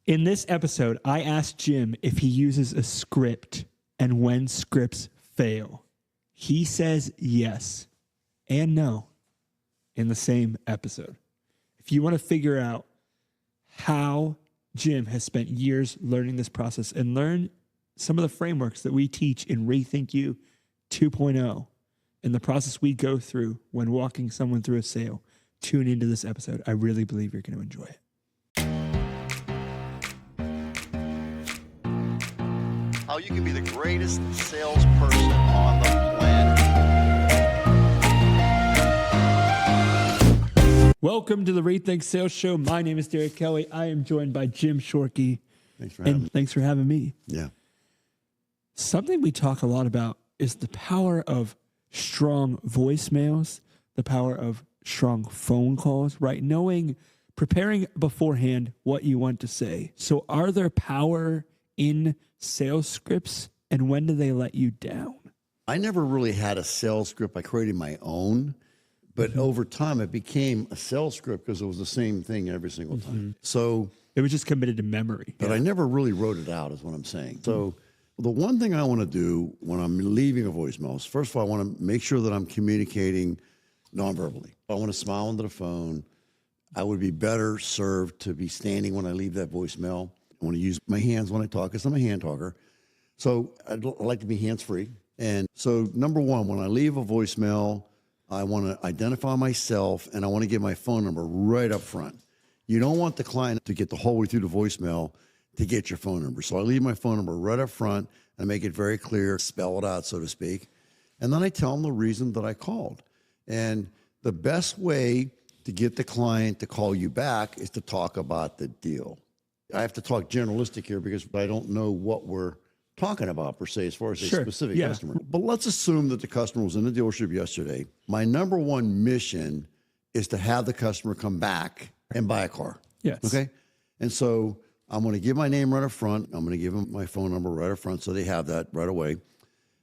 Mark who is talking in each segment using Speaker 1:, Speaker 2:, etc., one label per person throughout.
Speaker 1: In this episode, I asked Jim if he uses a script and when scripts fail. He says yes and no in the same episode. If you want to figure out how Jim has spent years learning this process and learn some of the frameworks that we teach in Rethink You 2.0 and the process we go through when walking someone through a sale, tune into this episode. I really believe you're going to enjoy it.
Speaker 2: How you can be the greatest salesperson on the planet.
Speaker 1: Welcome to the Rethink Sales Show. My name is Derek Kelly. I am joined by Jim Shorkey.
Speaker 3: Thanks for having me.
Speaker 1: Thanks for having me.
Speaker 3: Yeah.
Speaker 1: Something we talk a lot about is the power of strong voicemails, the power of strong phone calls, right? Preparing beforehand what you want to say. So are there power in sales scripts, and when do they let you down?
Speaker 3: I never really had a sales script. I created my own, but over time it became a sales script because it was the same thing every single time. So
Speaker 1: it was just committed to memory.
Speaker 3: But I never really wrote it out is what I'm saying. So the one thing I want to do when I'm leaving a voicemail is, first of all, I want to make sure that I'm communicating nonverbally. I want to smile into the phone. I would be better served to be standing when I leave that voicemail. I want to use my hands when I talk because I'm a hand talker. So I like to be hands-free. And so number one, when I leave a voicemail, I want to identify myself and I want to give my phone number right up front. You don't want the client to get the whole way through the voicemail to get your phone number. So I leave my phone number right up front and make it very clear, spell it out, so to speak. And then I tell them the reason that I called. And the best way to get the client to call you back is to talk about the deal. I have to talk generalistic here because I don't know what we're talking about per se as far as a specific customer. But let's assume that the customer was in the dealership yesterday. My number one mission is to have the customer come back and buy a car.
Speaker 1: Yes.
Speaker 3: Okay? And so I'm going to give my name right up front. I'm going to give them my phone number right up front so they have that right away.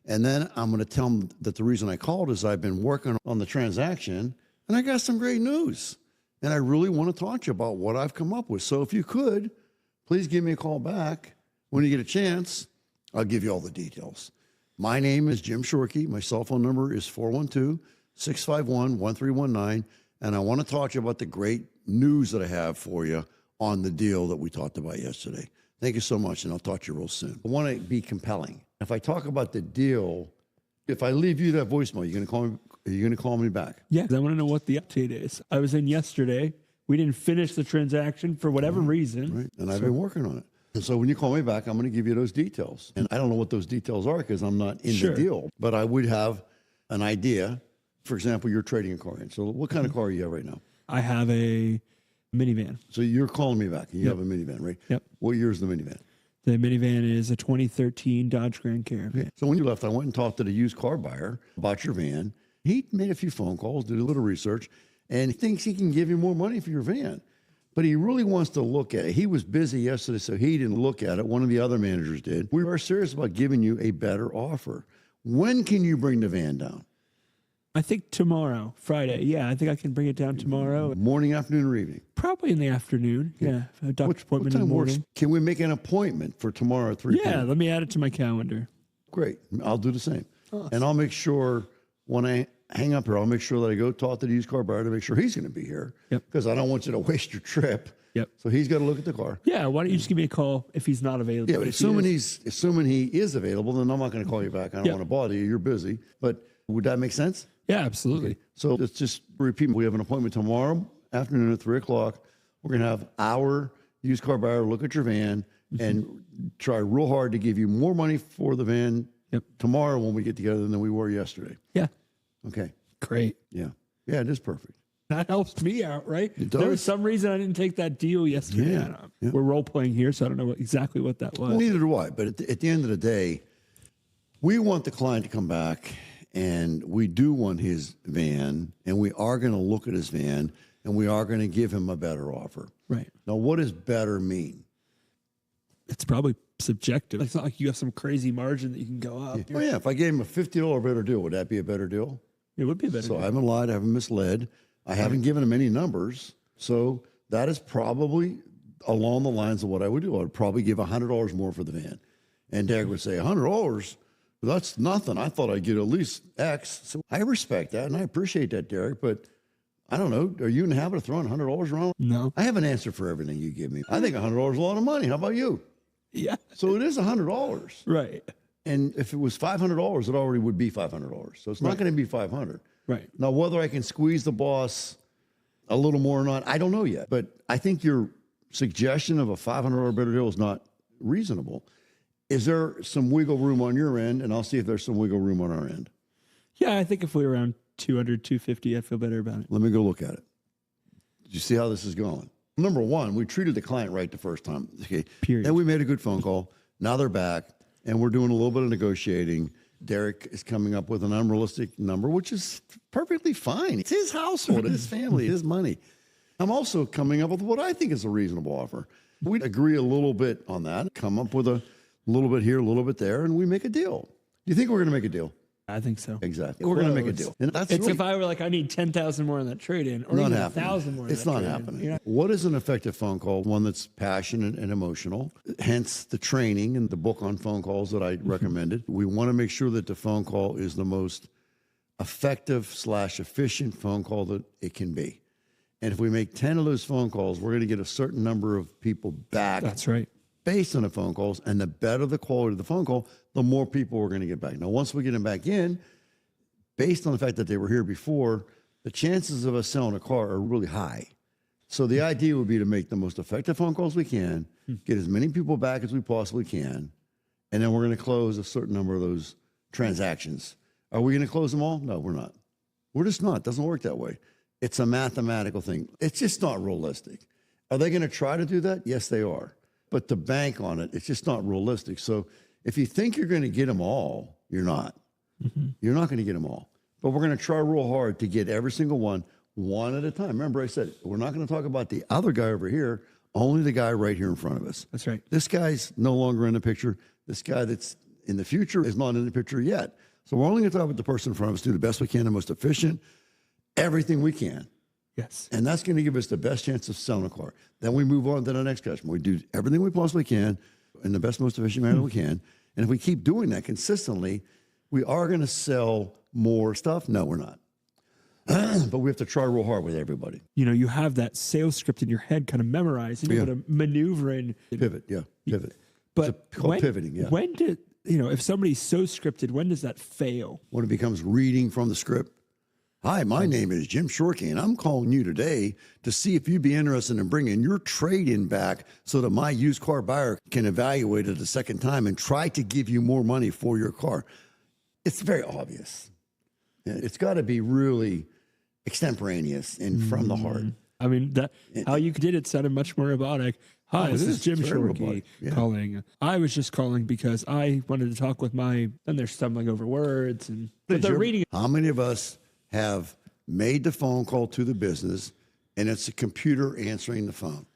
Speaker 3: And then I'm going to tell them that the reason I called is I've been working on the transaction and I got some great news. And I really want to talk to you about what I've come up with. So if you could, please give me a call back when you get a chance. I'll give you all the details. My name is Jim Shorkey. My cell phone number is 412-651-1319. And I want to talk to you about the great news that I have for you on the deal that we talked about yesterday. Thank you so much, and I'll talk to you real soon. I want to be compelling. If I talk about the deal, if I leave you that voicemail, you're going to call me. Are you going to call me back?
Speaker 1: Yeah, I want to know what the update is. I was in yesterday. We didn't finish the transaction for whatever reason.
Speaker 3: Right, and I've been working on it. And so when you call me back, I'm going to give you those details. And I don't know what those details are because I'm not in the deal. But I would have an idea. For example, you're trading a car in. So what kind of car do you have right now?
Speaker 1: I have a minivan.
Speaker 3: So you're calling me back. You have a minivan, right?
Speaker 1: Yep.
Speaker 3: What year is the minivan?
Speaker 1: The minivan is a 2013 Dodge Grand Caravan.
Speaker 3: Okay. So when you left, I went and talked to the used car buyer about your van. He made a few phone calls, did a little research, and he thinks he can give you more money for your van. But he really wants to look at it. He was busy yesterday, so he didn't look at it. One of the other managers did. We are serious about giving you a better offer. When can you bring the van down?
Speaker 1: I think tomorrow, Friday. Yeah, I think I can bring it down tomorrow.
Speaker 3: Morning, afternoon, or evening?
Speaker 1: Probably in the afternoon. Yeah, a doctor's appointment in the morning.
Speaker 3: Works? Can we make an appointment for tomorrow at 3 p.m.?
Speaker 1: Yeah, let me add it to my calendar.
Speaker 3: Great. I'll do the same.
Speaker 1: Awesome.
Speaker 3: And I'll make sure when I hang up here, I'll make sure that I go talk to the used car buyer to make sure he's going to be here.
Speaker 1: Yep.
Speaker 3: Because I don't want you to waste your trip.
Speaker 1: Yep.
Speaker 3: So he's got to look at the car.
Speaker 1: Yeah, why don't you just give me a call if he's not available?
Speaker 3: Yeah, but assuming he is available, then I'm not going to call you back. I don't want to bother you. You're busy. But would that make sense?
Speaker 1: Yeah, absolutely.
Speaker 3: Okay. So let's just repeat. We have an appointment tomorrow afternoon at 3 o'clock. We're going to have our used car buyer look at your van and try real hard to give you more money for the van tomorrow when we get together than we were yesterday.
Speaker 1: Yeah.
Speaker 3: Okay.
Speaker 1: Great.
Speaker 3: Yeah. Yeah, it is perfect.
Speaker 1: That helps me out, right?
Speaker 3: It does.
Speaker 1: There was some reason I didn't take that deal yesterday.
Speaker 3: Yeah.
Speaker 1: We're role playing here, so I don't know exactly what that was.
Speaker 3: Well, neither do I. But at the end of the day, we want the client to come back, and we do want his van, and we are going to look at his van, and we are going to give him a better offer.
Speaker 1: Right.
Speaker 3: Now, what does better mean?
Speaker 1: It's probably subjective. It's not like you have some crazy margin that you can go up.
Speaker 3: Oh, yeah. If I gave him a $50 better deal, would that be a better deal?
Speaker 1: It would be a better
Speaker 3: So
Speaker 1: deal.
Speaker 3: I haven't lied. I haven't misled. I haven't given him any numbers. So that is probably along the lines of what I would do. I would probably give $100 more for the van. And Derek would say, $100? That's nothing. I thought I'd get at least X. So I respect that, and I appreciate that, Derek. But I don't know. Are you in the habit of throwing $100 around?
Speaker 1: No.
Speaker 3: I have an answer for everything you give me. I think $100 is a lot of money. How about you?
Speaker 1: Yeah.
Speaker 3: So it is $100.
Speaker 1: Right.
Speaker 3: And if it was $500, it already would be $500. So it's not going to be $500.
Speaker 1: Right.
Speaker 3: Now, whether I can squeeze the boss a little more or not, I don't know yet. But I think your suggestion of a $500 better deal is not reasonable. Is there some wiggle room on your end? And I'll see if there's some wiggle room on our end.
Speaker 1: Yeah, I think if we were around 200, 250, I'd feel better about it.
Speaker 3: Let me go look at it. Did you see how this is going? Number one, we treated the client right the first time. Okay.
Speaker 1: Period.
Speaker 3: Then we made a good phone call. Now they're back, and we're doing a little bit of negotiating. Derek is coming up with an unrealistic number, which is perfectly fine. It's his household, his family, his money. I'm also coming up with what I think is a reasonable offer. We agree a little bit on that, come up with a little bit here, a little bit there, and we make a deal. Do you think we're going to make a deal?
Speaker 1: I think so.
Speaker 3: Exactly. We're going to make a deal. And that's
Speaker 1: It's
Speaker 3: really
Speaker 1: if I were like, I need 10,000 more on that trade-in, or
Speaker 3: not
Speaker 1: even
Speaker 3: happening.
Speaker 1: 1,000 more.
Speaker 3: It's not happening. What is an effective phone call? One that's passionate and emotional. Hence the training and the book on phone calls that I recommended. We want to make sure that the phone call is the most effective/efficient phone call that it can be. And if we make 10 of those phone calls, we're going to get a certain number of people back.
Speaker 1: That's right.
Speaker 3: Based on the phone calls, and the better the quality of the phone call, the more people we're going to get back. Now, once we get them back in, based on the fact that they were here before, the chances of us selling a car are really high. So the idea would be to make the most effective phone calls we can, get as many people back as we possibly can, and then we're going to close a certain number of those transactions. Are we going to close them all? No, we're not. We're just not. It doesn't work that way. It's a mathematical thing. It's just not realistic. Are they going to try to do that? Yes, they are. But to bank on it, it's just not realistic. So if you think you're going to get them all, you're not. You're not going to get them all. But we're going to try real hard to get every single one at a time. Remember, I said, we're not going to talk about the other guy over here, only the guy right here in front of us.
Speaker 1: That's right.
Speaker 3: This guy's no longer in the picture. This guy that's in the future is not in the picture yet. So we're only going to talk about the person in front of us, do the best we can, the most efficient, everything we can.
Speaker 1: Yes.
Speaker 3: And that's going to give us the best chance of selling a car. Then we move on to the next customer. We do everything we possibly can in the best, most efficient manner we can. And if we keep doing that consistently, we are going to sell more stuff. No, we're not. But we have to try real hard with everybody.
Speaker 1: You know, you have that sales script in your head kind of memorized, and you're able to maneuver and
Speaker 3: Pivot, pivot.
Speaker 1: But
Speaker 3: It's called pivoting,
Speaker 1: when did, if somebody's so scripted, when does that fail?
Speaker 3: When it becomes reading from the script. Hi, my name is Jim Shorkey, and I'm calling you today to see if you'd be interested in bringing your trade-in back so that my used car buyer can evaluate it a second time and try to give you more money for your car. It's very obvious. It's got to be really extemporaneous and from the heart.
Speaker 1: I mean, how you did it sounded much more robotic. Hi, this is Jim
Speaker 3: very
Speaker 1: Shorkey
Speaker 3: robotic. Yeah.
Speaker 1: calling. I was just calling because I wanted to talk with then they're stumbling over words, but they're reading.
Speaker 3: How many of us have made the phone call to the business and it's a computer answering the phone?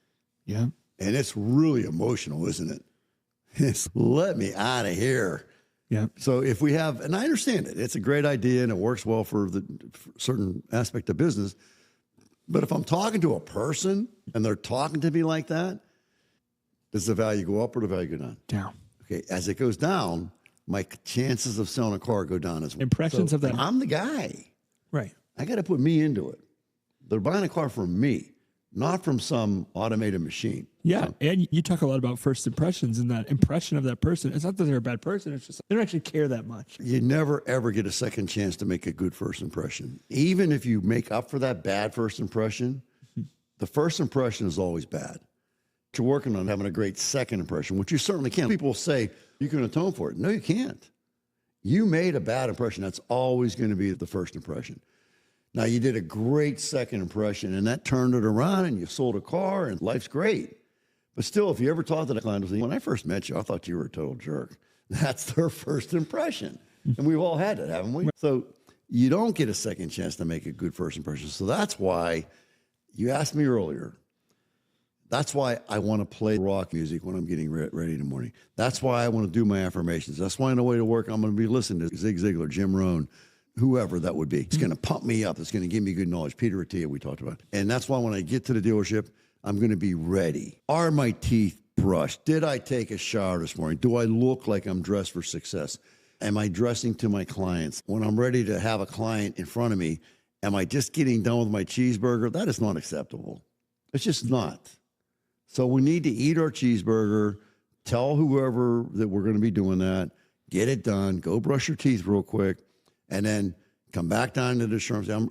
Speaker 1: Yeah.
Speaker 3: And it's really emotional, isn't it? It's let me out of here.
Speaker 1: Yeah.
Speaker 3: So if we have, and I understand it, it's a great idea and it works well for certain aspect of business. But if I'm talking to a person and they're talking to me like that, does the value go up or the value go down?
Speaker 1: Down.
Speaker 3: Okay. As it goes down, my chances of selling a car go down as well.
Speaker 1: Impressions of that.
Speaker 3: I'm the guy.
Speaker 1: Right.
Speaker 3: I got to put me into it. They're buying a car from me, not from some automated machine.
Speaker 1: Yeah.
Speaker 3: So,
Speaker 1: And you talk a lot about first impressions and that impression of that person. It's not that they're a bad person. It's just they don't actually care that much.
Speaker 3: you never, ever get a second chance to make a good first impression. Even if you make up for that bad first impression, the first impression is always bad. You're working on having a great second impression, which you certainly can. People say you can atone for it. No, you can't. You made a bad impression. That's always going to be the first impression. Now, you did a great second impression, and that turned it around, and you sold a car, and life's great. But still, if you ever talk to the client, when I first met you, I thought you were a total jerk. That's their first impression. And we've all had it, haven't we? So you don't get a second chance to make a good first impression. So that's why you asked me earlier. That's why I want to play rock music when I'm getting ready in the morning. That's why I want to do my affirmations. That's why on the way to work, I'm going to be listening to Zig Ziglar, Jim Rohn, whoever that would be. It's going to pump me up. It's going to give me good knowledge. Peter Attia, we talked about. And that's why when I get to the dealership, I'm going to be ready. Are my teeth brushed? Did I take a shower this morning? Do I look like I'm dressed for success? Am I dressing to my clients? When I'm ready to have a client in front of me, am I just getting done with my cheeseburger? That is not acceptable. It's just not. So we need to eat our cheeseburger, tell whoever that we're going to be doing that, get it done, go brush your teeth real quick, and then come back down to the insurance. I'm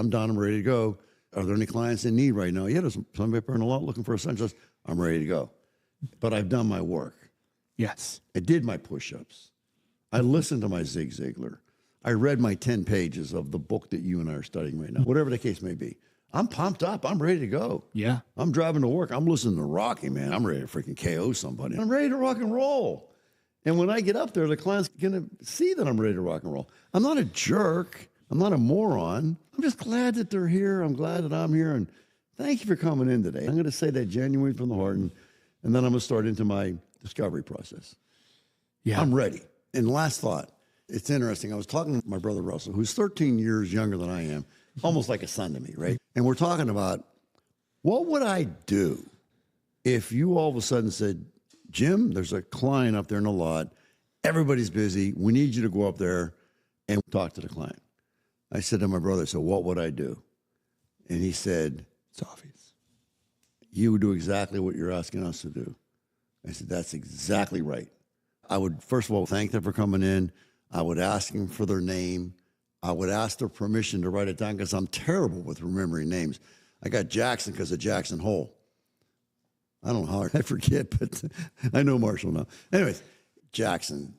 Speaker 3: done. I'm ready to go. Are there any clients in need right now? Yeah, there's somebody up in a lot looking for a essentials. I'm ready to go. But I've done my work.
Speaker 1: Yes.
Speaker 3: I did my push-ups. I listened to my Zig Ziglar. I read my 10 pages of the book that you and I are studying right now, whatever the case may be. I'm pumped up. I'm ready to go.
Speaker 1: Yeah.
Speaker 3: I'm driving to work. I'm listening to Rocky, man. I'm ready to freaking KO somebody. I'm ready to rock and roll. And when I get up there, the client's going to see that I'm ready to rock and roll. I'm not a jerk. I'm not a moron. I'm just glad that they're here. I'm glad that I'm here. And thank you for coming in today. I'm going to say that genuinely from the heart. And then I'm going to start into my discovery process.
Speaker 1: Yeah.
Speaker 3: I'm ready. And last thought, it's interesting. I was talking to my brother Russell, who's 13 years younger than I am, almost like a son to me, right? And we're talking about what would I do if you all of a sudden said, Jim, there's a client up there in the lot. Everybody's busy. We need you to go up there and talk to the client. I said to my brother, so what would I do? And he said,
Speaker 1: It's obvious.
Speaker 3: you would do exactly what you're asking us to do. I said, that's exactly right. I would, first of all, thank them for coming in. I would ask them for their name. I would ask their permission to write it down because I'm terrible with remembering names. I got Jackson because of Jackson Hole. I don't know how I forget, but I know Marshall now. Anyways, Jackson,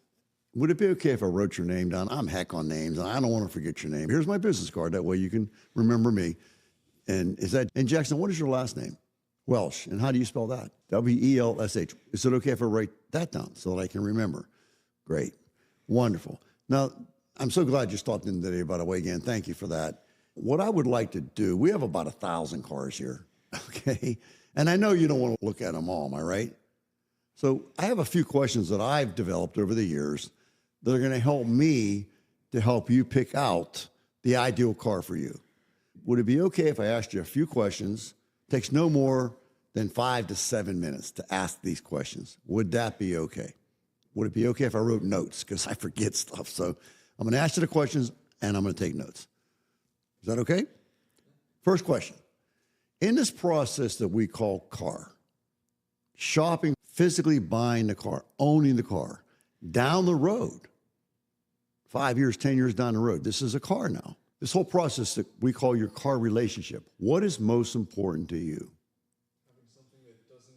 Speaker 3: would it be okay if I wrote your name down? I'm heck on names, and I don't want to forget your name. Here's my business card. That way you can remember me. And Jackson, what is your last name? Welsh. And how do you spell that? W-E-L-S-H. Is it okay if I write that down so that I can remember? Great. Wonderful. Now, I'm so glad you stopped in today, by the way, again. Thank you for that. What I would like to do, we have about 1,000 cars here, okay? And I know you don't want to look at them all, am I right? So I have a few questions that I've developed over the years that are going to help me to help you pick out the ideal car for you. Would it be okay if I asked you a few questions? Takes no more than 5 to 7 minutes to ask these questions. Would that be okay? Would it be okay if I wrote notes? Because I forget stuff. So I'm going to ask you the questions, and I'm going to take notes. Is that okay? First question. In this process that we call car, shopping, physically buying the car, owning the car, down the road, 5 years, 10 years down the road, this is a car now. This whole process that we call your car relationship, what is most important to you?
Speaker 4: Having something that doesn't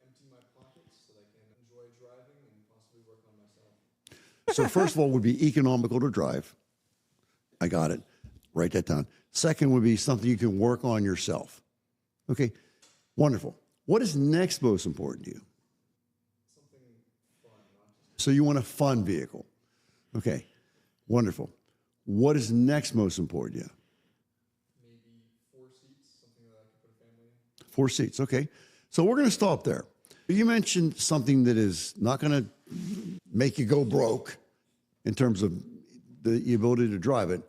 Speaker 4: empty my pockets so that I can enjoy driving and possibly work on myself.
Speaker 3: So first of all, would be economical to drive. I got it. Write that down. Second would be something you can work on yourself. Okay, wonderful. What is next most important to you?
Speaker 4: Something fun, not just
Speaker 3: So you want a fun vehicle. Okay, wonderful. What is next most important to you?
Speaker 4: maybe 4 seats, something that I could put a family in.
Speaker 3: 4 seats, okay. So we're going to stop there. You mentioned something that is not going to make you go broke in terms of the ability to drive it.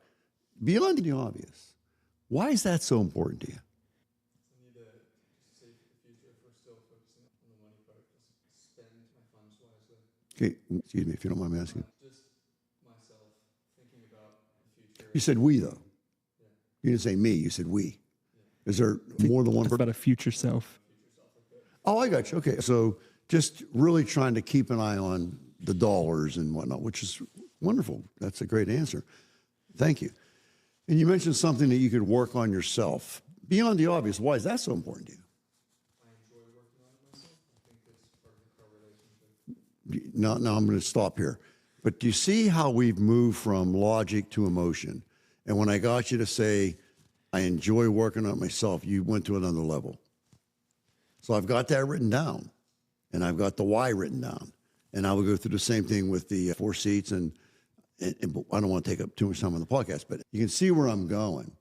Speaker 3: Beyond the obvious, why is that so important to you?
Speaker 4: I need to save for the future if we're still focusing on the money part. Just spend my funds wisely.
Speaker 3: Okay, excuse me if you don't mind me asking.
Speaker 4: Just myself thinking about the future.
Speaker 3: You said we, though. You didn't say me, you said we. Is there more than one person?
Speaker 1: About a future self.
Speaker 3: Oh, I got you. Okay, so just really trying to keep an eye on the dollars and whatnot, which is wonderful. That's a great answer. Thank you. And you mentioned something that you could work on yourself. Beyond the obvious, why is that so important to you?
Speaker 4: I enjoy working on it myself. I think it's part of the car relationship.
Speaker 3: Now I'm going to stop here. But do you see how we've moved from logic to emotion? And when I got you to say, I enjoy working on it myself, you went to another level. So I've got that written down, and I've got the why written down. And I will go through the same thing with the 4 seats, and I don't want to take up too much time on the podcast, but you can see where I'm going.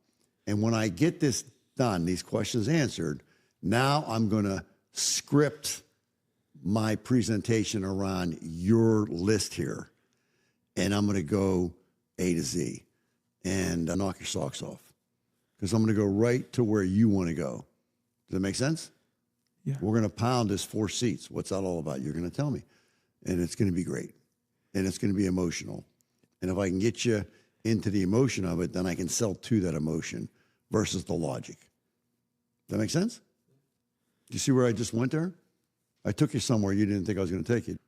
Speaker 3: And when I get this done, these questions answered, now I'm going to script my presentation around your list here. And I'm going to go A to Z and knock your socks off because I'm going to go right to where you want to go. Does that make sense?
Speaker 1: Yeah.
Speaker 3: We're going to pound this 4 seats. What's that all about? You're going to tell me. And it's going to be great. And it's going to be emotional. And if I can get you into the emotion of it, then I can sell to that emotion versus the logic. That make sense? Do you see where I just went there? I took you somewhere you didn't think I was going to take you.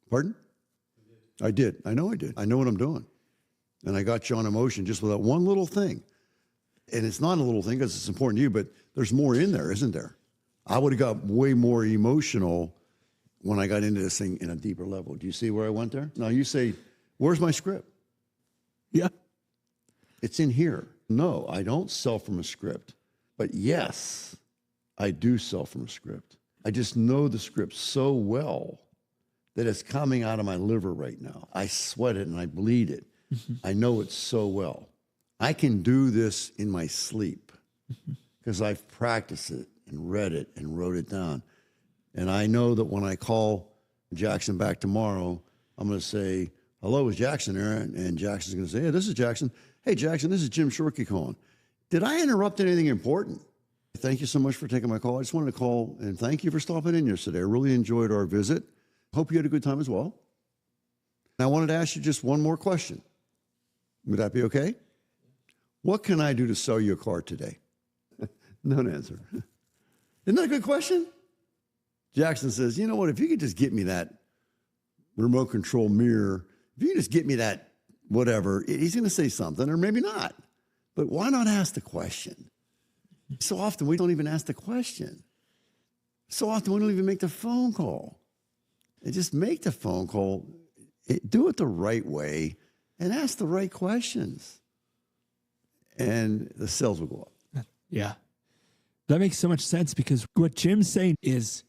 Speaker 3: Pardon? I did. I know I did. I know what I'm doing. And I got you on emotion just with that one little thing. And it's not a little thing because it's important to you, but there's more in there, isn't there? I would have got way more emotional when I got into this thing in a deeper level. Do you see where I went there? Now you say, where's my script?
Speaker 1: Yeah.
Speaker 3: It's in here. No, I don't sell from a script. But yes, I do sell from a script. I just know the script so well that it's coming out of my liver right now. I sweat it and I bleed it. I know it so well. I can do this in my sleep because I've practiced it and read it and wrote it down. And I know that when I call Jackson back tomorrow, I'm going to say, hello, is Jackson there? And Jackson's going to say, hey, this is Jackson. Hey, Jackson, this is Jim Shorkey calling. Did I interrupt anything important? Thank you so much for taking my call. I just wanted to call and thank you for stopping in yesterday. I really enjoyed our visit. Hope you had a good time as well. And I wanted to ask you just one more question. Would that be okay? What can I do to sell you a car today? No answer. Isn't that a good question? Jackson says, you know what, if you could just get me that remote control mirror, if you could just get me that whatever, he's going to say something, or maybe not. But why not ask the question? So often we don't even ask the question. So often we don't even make the phone call. And just make the phone call, do it the right way, and ask the right questions. And the sales will go up.
Speaker 1: Yeah. That makes so much sense because what Jim's saying is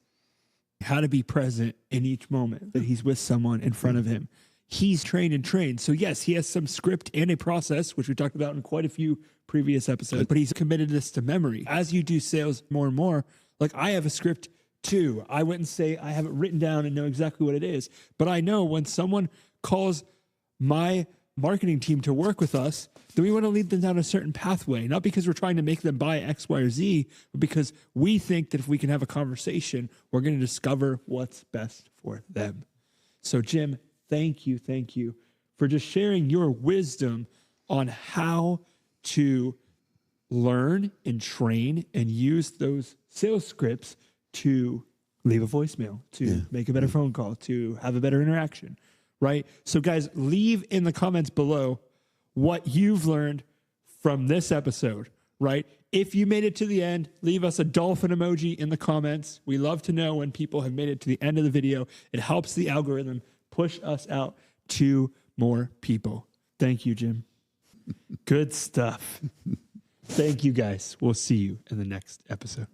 Speaker 1: how to be present in each moment that he's with someone in front of him. He's trained and trained. So yes, he has some script and a process, which we talked about in quite a few previous episodes, but he's committed this to memory. As you do sales more and more, like I have a script too. I wouldn't say I have it written down and know exactly what it is, but I know when someone calls my marketing team to work with us, then we want to lead them down a certain pathway, not because we're trying to make them buy X, Y, or Z, but because we think that if we can have a conversation, we're going to discover what's best for them. So Jim, thank you for just sharing your wisdom on how to learn and train and use those sales scripts to leave a voicemail, to make a better phone call, to have a better interaction, right? So guys, leave in the comments below what you've learned from this episode, right? If you made it to the end, leave us a dolphin emoji in the comments. We love to know when people have made it to the end of the video. It helps the algorithm push us out to more people. Thank you, Jim. Good stuff. Thank you, guys. We'll see you in the next episode.